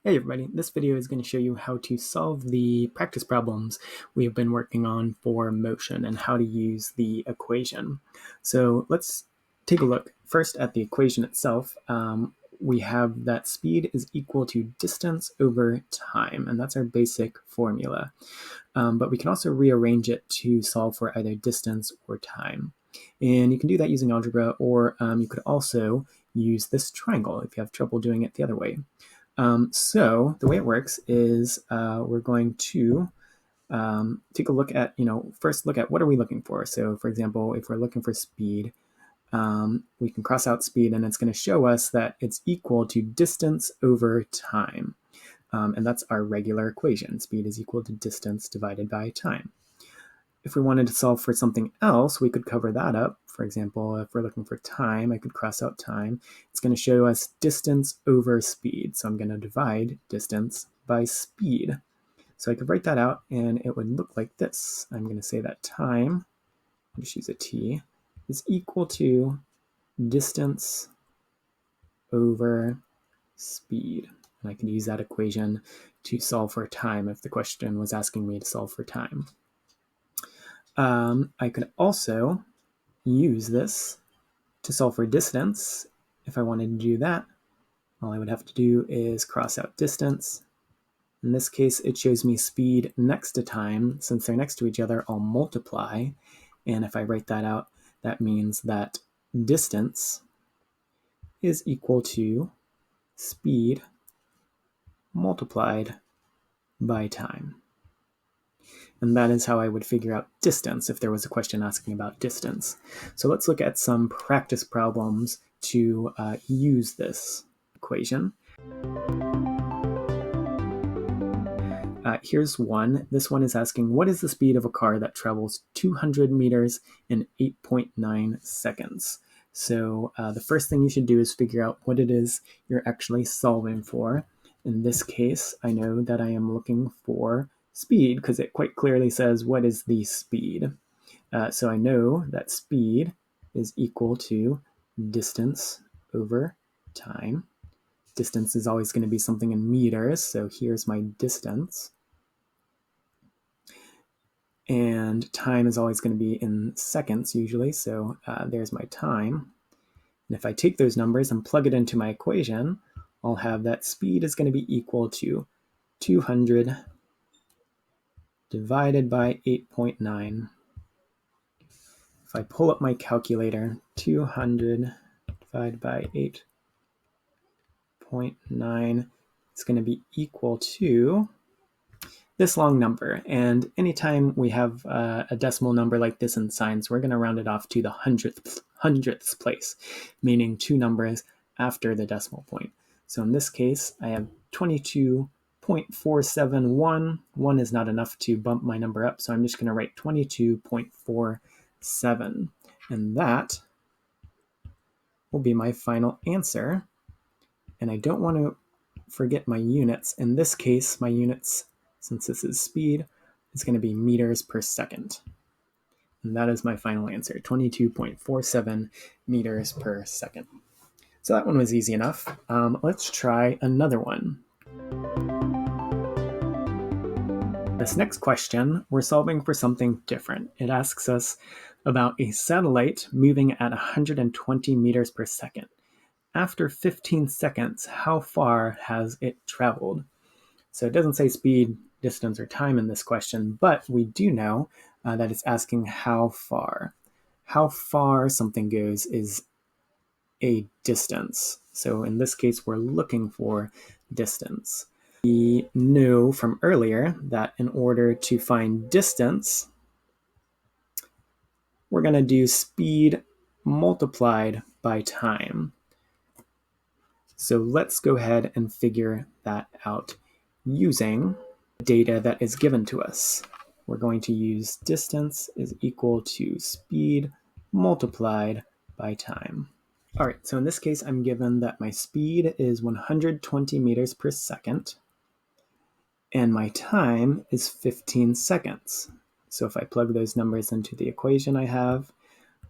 Hey everybody, this video is going to show you how to solve the practice problems we've been working on for motion and how to use the equation. So let's take a look first at the equation itself. We have that speed is equal to distance over time, and that's our basic formula. But we can also rearrange it to solve for either distance or time. And you can do that using algebra, or you could also use this triangle if you have trouble doing it the other way. So the way it works is we're going to take a look at, first look at what are we looking for. So for example, if we're looking for speed, we can cross out speed and it's going to show us that it's equal to distance over time. And that's our regular equation. Speed is equal to distance divided by time. If we wanted to solve for something else, we could cover that up. For example, if we're looking for time, I could cross out time. It's going to show us distance over speed. So I'm going to divide distance by speed. So I could write that out and it would look like this. I'm going to say that time, I'll just use a t, is equal to distance over speed. And I can use that equation to solve for time if the question was asking me to solve for time. I could also use this to solve for distance. If I wanted to do that, all I would have to do is cross out distance. In this case, it shows me speed next to time. Since they're next to each other, I'll multiply. And if I write that out, that means that distance is equal to speed multiplied by time. And that is how I would figure out distance if there was a question asking about distance. So let's look at some practice problems to use this equation. Here's one. This one is asking, what is the speed of a car that travels 200 meters in 8.9 seconds? So the first thing you should do is figure out what it is you're actually solving for. In this case, I know that I am looking for speed because it quite clearly says what is the speed. So I know that speed is equal to distance over time. Distance is always going to be something in meters, so here's my distance. And time is always going to be in seconds usually, so there's my time. And if I take those numbers and plug it into my equation, I'll have that speed is going to be equal to 200 divided by 8.9. If I pull up my calculator, 200 divided by 8.9, it's going to be equal to this long number. And anytime we have a decimal number like this in signs, we're going to round it off to the hundredths place, meaning two numbers after the decimal point. So in this case, I have 22.471. 1 is not enough to bump my number up, so I'm just going to write 22.47. And that will be my final answer. And I don't want to forget my units. In this case, my units, since this is speed, it's going to be meters per second. And that is my final answer, 22.47 meters per second. So that one was easy enough. Let's try another one. This next question, we're solving for something different. It asks us about a satellite moving at 120 meters per second. After 15 seconds, how far has it traveled? So it doesn't say speed, distance, or time in this question, but we do know that it's asking how far. How far something goes is a distance. So in this case, we're looking for distance. We knew from earlier that in order to find distance, we're going to do speed multiplied by time. So let's go ahead and figure that out using data that is given to us. We're going to use distance is equal to speed multiplied by time. All right, so in this case, I'm given that my speed is 120 meters per second, and my time is 15 seconds. So if I plug those numbers into the equation I have,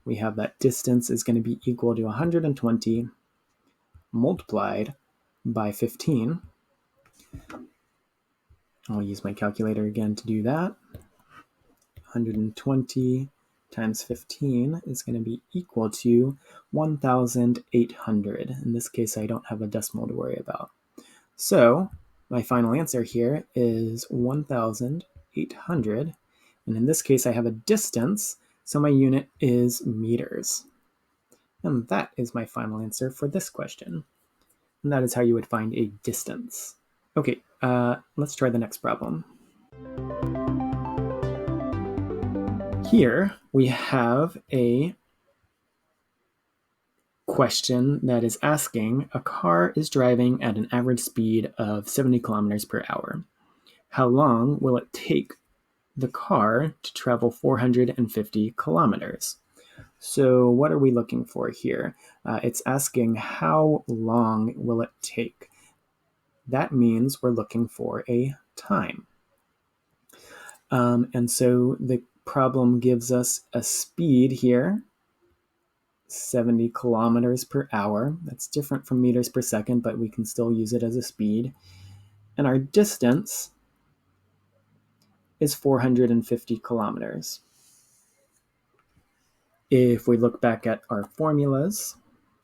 we have that distance is going to be equal to 120 multiplied by 15. I'll use my calculator again to do that. 120 times 15 is going to be equal to 1,800. In this case, I don't have a decimal to worry about. So my final answer here is 1,800. And in this case, I have a distance, so my unit is meters. And that is my final answer for this question. And that is how you would find a distance. Okay, let's try the next problem. Here we have a question that is asking, a car is driving at an average speed of 70 kilometers per hour. How long will it take the car to travel 450 kilometers? So what are we looking for here? It's asking how long will it take? That means we're looking for a time. And so the problem gives us a speed here, 70 kilometers per hour. That's different from meters per second, but we can still use it as a speed. And our distance is 450 kilometers. If we look back at our formulas,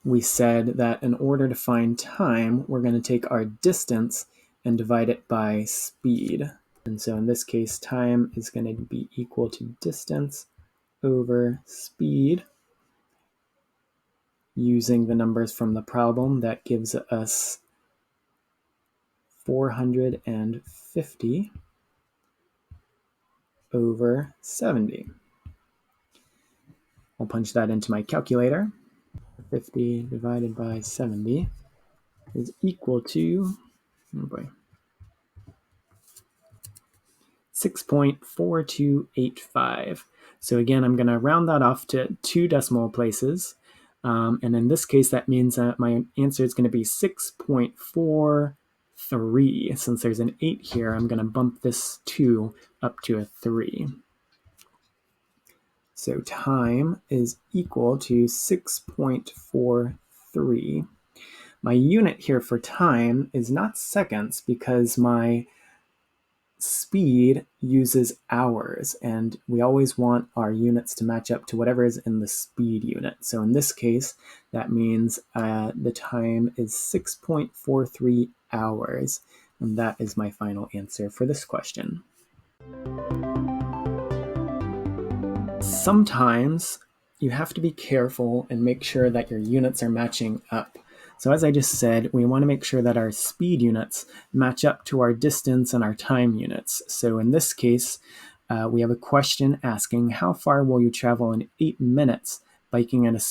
we said that in order to find time, we're going to take our distance and divide it by speed. And so in this case, time is going to be equal to distance over speed. Using the numbers from the problem, that gives us 450 over 70. I'll punch that into my calculator. 50 divided by 70 is equal to, 6.4285. So again, I'm going to round that off to 2 decimal places. And in this case, that means that my answer is going to be 6.43. Since there's an 8 here, I'm going to bump this 2 up to a 3. So time is equal to 6.43. My unit here for time is not seconds because my speed uses hours, and we always want our units to match up to whatever is in the speed unit. So in this case, that means the time is 6.43 hours, and that is my final answer for this question. Sometimes you have to be careful and make sure that your units are matching up. So as I just said, we want to make sure that our speed units match up to our distance and our time units. So in this case, we have a question asking, how far will you travel in 8 minutes biking at a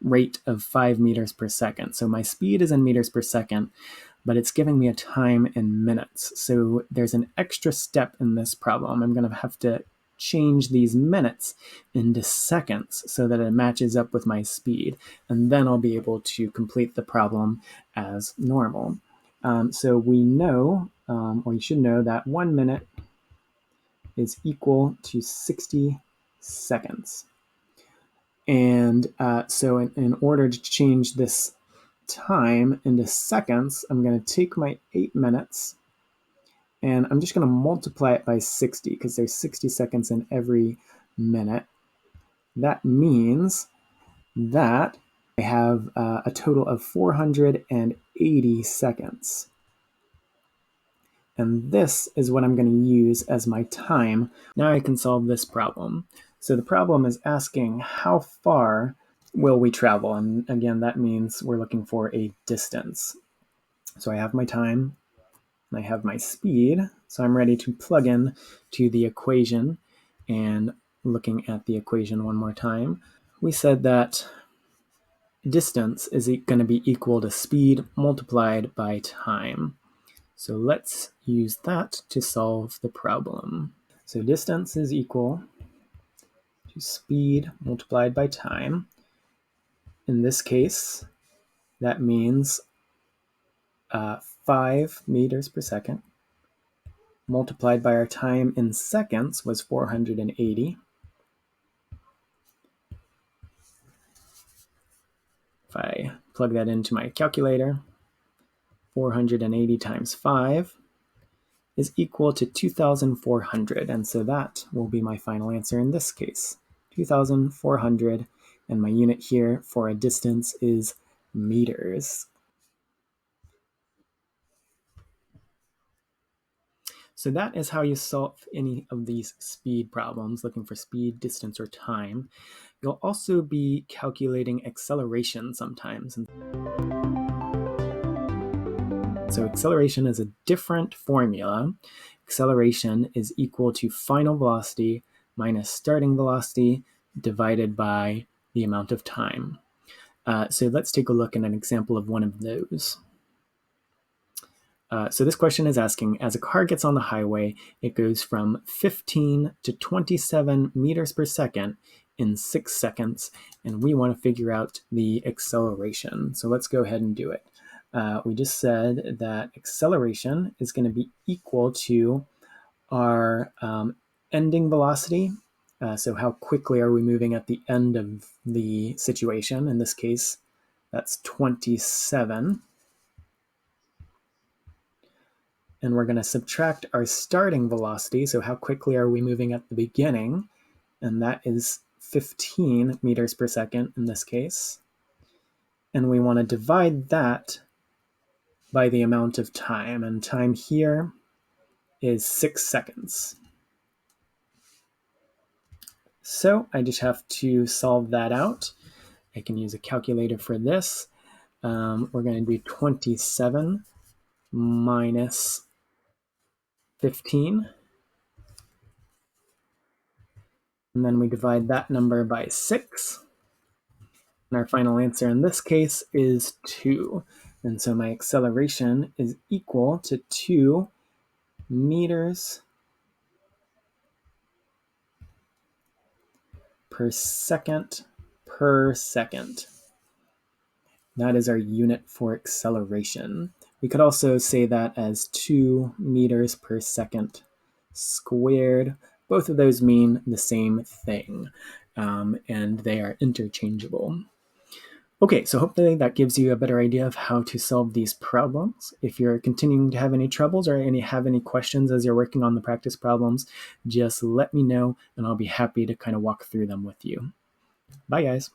rate of 5 meters per second? So my speed is in meters per second, but it's giving me a time in minutes. So there's an extra step in this problem. I'm going to have to change these minutes into seconds so that it matches up with my speed, and then I'll be able to complete the problem as normal. So we know, or you should know, that 1 minute is equal to 60 seconds. And so in order to change this time into seconds, I'm going to take my 8 minutes and I'm just going to multiply it by 60 because there's 60 seconds in every minute. That means that I have a total of 480 seconds. And this is what I'm going to use as my time. Now I can solve this problem. So the problem is asking how far will we travel? And again, that means we're looking for a distance. So I have my time. I have my speed, so I'm ready to plug in to the equation. And looking at the equation one more time, we said that distance is going to be equal to speed multiplied by time. So let's use that to solve the problem. So distance is equal to speed multiplied by time. In this case, that means 5 meters per second multiplied by our time in seconds was 480. If I plug that into my calculator, 480 times 5 is equal to 2,400. And so that will be my final answer in this case, 2,400. And my unit here for a distance is meters. So that is how you solve any of these speed problems, looking for speed, distance, or time. You'll also be calculating acceleration sometimes. So acceleration is a different formula. Acceleration is equal to final velocity minus starting velocity divided by the amount of time. So let's take a look at an example of one of those. So this question is asking, as a car gets on the highway, it goes from 15 to 27 meters per second in 6 seconds, and we want to figure out the acceleration. So let's go ahead and do it. We just said that acceleration is going to be equal to our ending velocity. So how quickly are we moving at the end of the situation? In this case, that's 27. And we're going to subtract our starting velocity, so how quickly are we moving at the beginning, and that is 15 meters per second in this case. And we want to divide that by the amount of time, and time here is 6 seconds. So I just have to solve that out. I can use a calculator for this. We're going to do 27 minus 15. And then we divide that number by 6. And our final answer in this case is 2. And so my acceleration is equal to 2 meters per second per second. That is our unit for acceleration. We could also say that as 2 meters per second squared. Both of those mean the same thing, and they are interchangeable. Okay, so hopefully that gives you a better idea of how to solve these problems. If you're continuing to have any troubles or have any questions as you're working on the practice problems, just let me know and I'll be happy to kind of walk through them with you. Bye, guys.